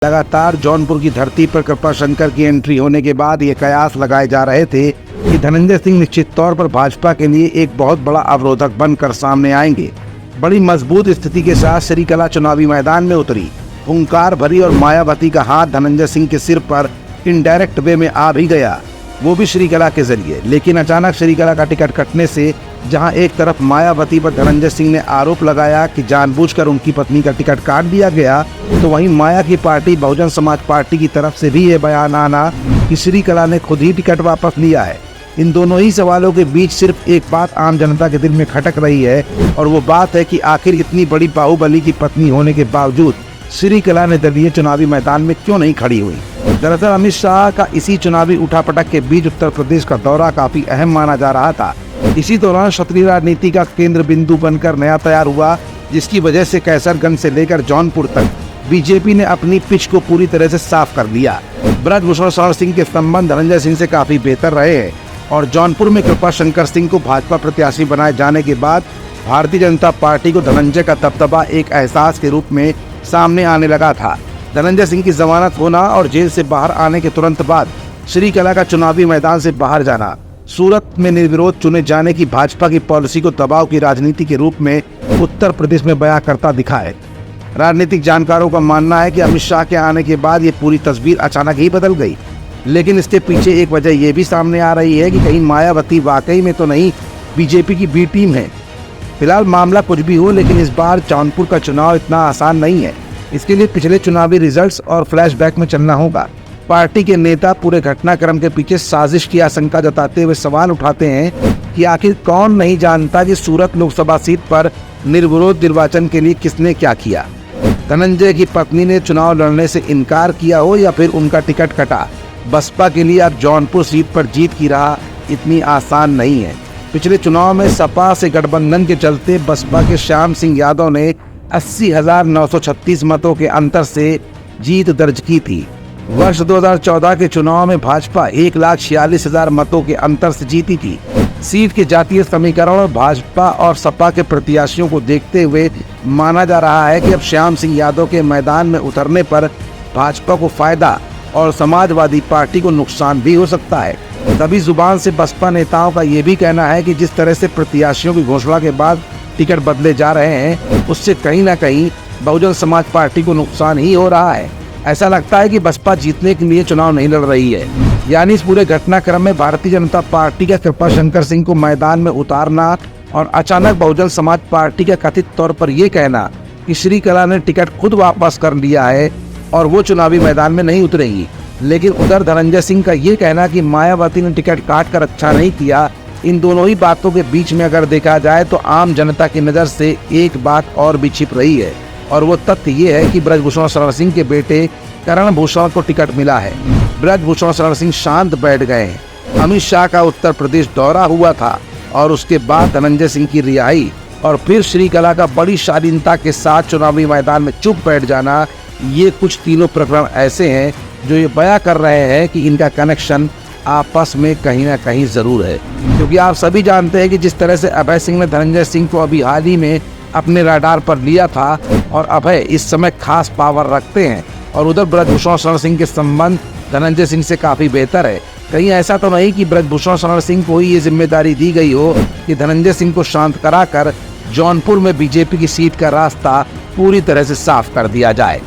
लगातार जौनपुर की धरती पर कृपाशंकर की एंट्री होने के बाद ये कयास लगाए जा रहे थे कि धनंजय सिंह निश्चित तौर पर भाजपा के लिए एक बहुत बड़ा अवरोधक बनकर सामने आएंगे। बड़ी मजबूत स्थिति के साथ श्रीकला चुनावी मैदान में उतरी। हुंकार भरी और मायावती का हाथ धनंजय सिंह के सिर पर इनडायरेक्ट वे में आ भी गया, वो भी श्रीकला के जरिए। लेकिन अचानक श्रीकला का टिकट कटने से जहां एक तरफ मायावती पर धनंजय सिंह ने आरोप लगाया कि जानबूझकर उनकी पत्नी का टिकट काट दिया गया, तो वहीं माया की पार्टी बहुजन समाज पार्टी की तरफ से भी ये बयान आना कि श्रीकला ने खुद ही टिकट वापस लिया है। इन दोनों ही सवालों के बीच सिर्फ एक बात आम जनता के दिल में खटक रही है, और वो बात है कि आखिर इतनी बड़ी बाहुबली की पत्नी होने के बावजूद श्रीकला निर्दलीय चुनावी मैदान में क्यों नहीं खड़ी हुई। दरअसल अमित शाह का इसी चुनावी उठापटक के बीच उत्तर प्रदेश का दौरा काफी अहम माना जा रहा था। इसी दौरान क्षत्रिय राजनीति का केंद्र बिंदु बनकर नया तैयार हुआ, जिसकी वजह से कैसरगंज से लेकर जौनपुर तक बीजेपी ने अपनी पिच को पूरी तरह से साफ कर दिया। ब्रजभूषण शरण सिंह के संबंध धनंजय सिंह से काफी बेहतर रहे हैं, और जौनपुर में कृपाशंकर सिंह को भाजपा प्रत्याशी बनाए जाने के बाद भारतीय जनता पार्टी को धनंजय का दबदबा एक एहसास के रूप में सामने आने लगा था। धनंजय सिंह की जमानत होना और जेल से बाहर आने के तुरंत बाद श्रीकला का चुनावी मैदान से बाहर जाना सूरत में निर्विरोध चुने जाने की भाजपा की पॉलिसी को दबाव की राजनीति के रूप में उत्तर प्रदेश में बयां करता दिखा है। राजनीतिक जानकारों का मानना है कि अमित शाह के आने के बाद ये पूरी तस्वीर अचानक ही बदल गई। लेकिन इसके पीछे एक वजह ये भी सामने आ रही है कि कहीं मायावती वाकई में तो नहीं बीजेपी की बी टीम है। फिलहाल मामला कुछ भी हो, लेकिन इस बार जौनपुर का चुनाव इतना आसान नहीं है। इसके लिए पिछले चुनावी रिजल्ट्स और फ्लैशबैक में चलना होगा। पार्टी के नेता पूरे घटनाक्रम के पीछे साजिश की आशंका जताते हुए सवाल उठाते हैं कि आखिर कौन नहीं जानता कि सूरत लोकसभा सीट पर निर्विरोध निर्वाचन के लिए किसने क्या किया। धनंजय की पत्नी ने चुनाव लड़ने से इनकार किया हो या फिर उनका टिकट कटा। बसपा के लिए अब जौनपुर सीट पर जीत की राह इतनी आसान नहीं है। पिछले चुनाव में सपा से गठबंधन के चलते बसपा के श्याम सिंह यादव ने 80,936 मतों के अंतर से जीत दर्ज की थी। वर्ष 2014 के चुनाव में भाजपा 1,46,000 मतों के अंतर से जीती थी। सीट के जातीय समीकरण और भाजपा और सपा के प्रत्याशियों को देखते हुए माना जा रहा है कि अब श्याम सिंह यादव के मैदान में उतरने पर भाजपा को फायदा और समाजवादी पार्टी को नुकसान भी हो सकता है। तभी जुबान से बसपा नेताओं का ये भी कहना है कि जिस तरह से प्रत्याशियों की घोषणा के बाद टिकट बदले जा रहे हैं, उससे कहीं ना कहीं बहुजन समाज पार्टी को नुकसान ही हो रहा है। ऐसा लगता है कि बसपा जीतने के लिए चुनाव नहीं लड़ रही है। यानी इस पूरे घटनाक्रम में भारतीय जनता पार्टी का कृपाशंकर सिंह को मैदान में उतारना और अचानक बहुजन समाज पार्टी का कथित तौर पर यह कहना कि श्रीकला ने टिकट खुद वापस कर लिया है और वो चुनावी मैदान में नहीं उतरेंगी। लेकिन उधर धनंजय सिंह का ये कहना कि मायावती ने टिकट काट कर अच्छा नहीं किया, इन दोनों ही बातों के बीच में अगर देखा जाए तो आम जनता की नज़र से एक बात और भी छिप रही है, और वो तथ्य ये है कि ब्रजभूषण शरण सिंह के बेटे करण भूषण को टिकट मिला है। ब्रजभूषण शरण सिंह शांत बैठ गए हैं। अमित शाह का उत्तर प्रदेश दौरा हुआ था और उसके बाद धनंजय सिंह की रिहाई और फिर श्रीकला का बड़ी शालीनता के साथ चुनावी मैदान में चुप बैठ जाना, ये कुछ तीनों प्रकरण ऐसे हैं जो ये बयां कर रहे हैं कि इनका कनेक्शन आपस में कहीं ना कहीं जरूर है। क्योंकि आप सभी जानते हैं कि जिस तरह से अभय सिंह ने धनंजय सिंह को अभी हाल ही में अपने रडार पर लिया था, और अभय इस समय खास पावर रखते हैं, और उधर ब्रजभूषण शरण सिंह के संबंध धनंजय सिंह से काफी बेहतर है। कहीं ऐसा तो नहीं कि ब्रजभूषण शरण सिंह को ही ये जिम्मेदारी दी गई हो कि धनंजय सिंह को शांत कराकर जौनपुर में बीजेपी की सीट का रास्ता पूरी तरह से साफ कर दिया जाए।